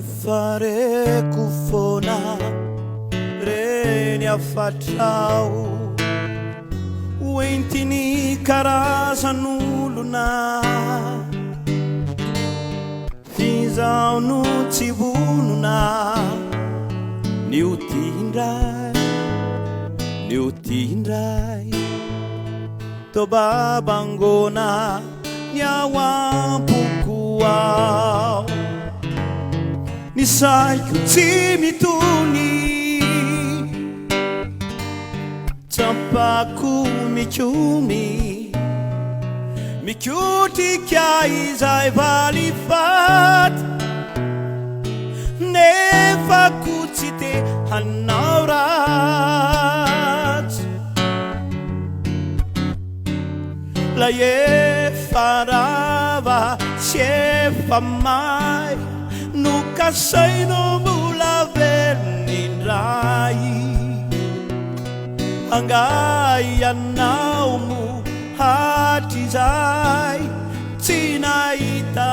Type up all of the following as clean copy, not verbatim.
Efa Reko fona reny afatrao oentiny karazan'olona fizao no tsy vonona ny otindray tobabangona ny ao ampoko ao ny saiko tsy mitony tsampako mikotrika izay valifaty nefa ko tsy te hanao ratsy la efa rava sy efa may no kasaino mbola velon'indray angay anao mo hatrizay tsy nahita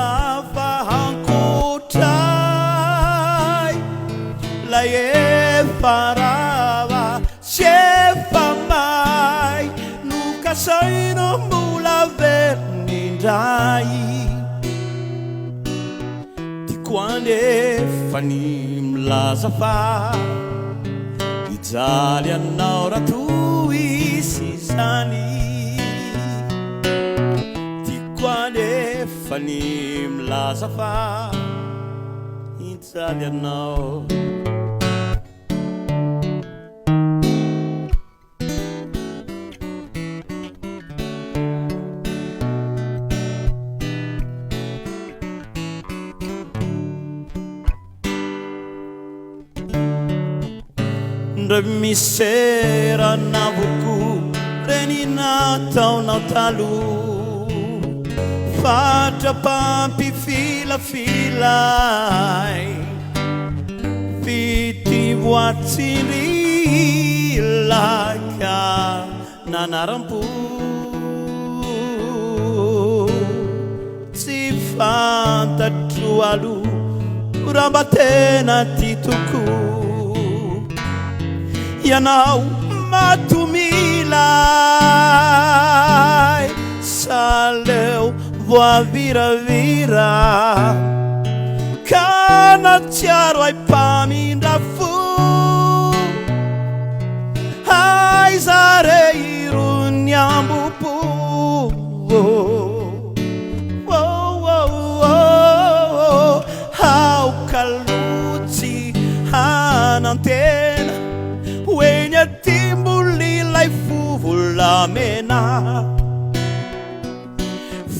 fahankotray la efa rava sy efa may no kasaino mbola velon'indray efa ny milaza fa hijaly anao raha toisy zany tiako anefa ny milaza fa hijaly anao ndra misera navoko reny nataonao taloha fatrapampifilafilay fity voatsinrilaka nanaram-po tsy fantatro aloha raha mba tena ty toko ianao matomilay saleo voaviravira ka natsiaro ay mpamindra fo aizare irony ambopo haokalotsy hanantena oeny atimboli-lay fovolamena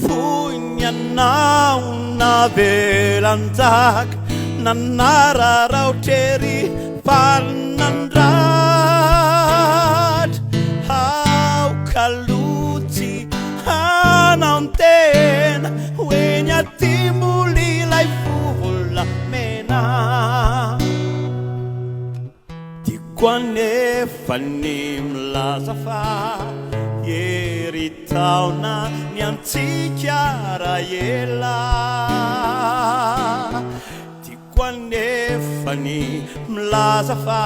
foiny anao navelanjaka nanararaotrery falinandratra haokalotsy hanantena oeny atimboli-lay fovolamena koanefa ny milaza fa ery taona ny antsika raela ty koanefa ny milaza fa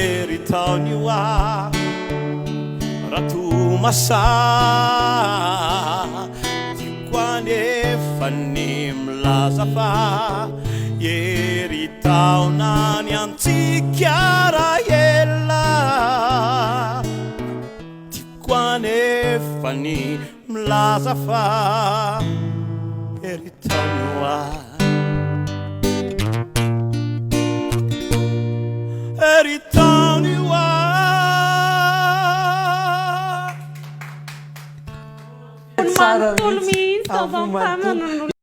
ery taona io a ratomasa ty koanefa ny milaza fa ery taona ny antsika raela tiako anefa ny milaza fa ery taona ery taona Mantolo mingi Tonton Pa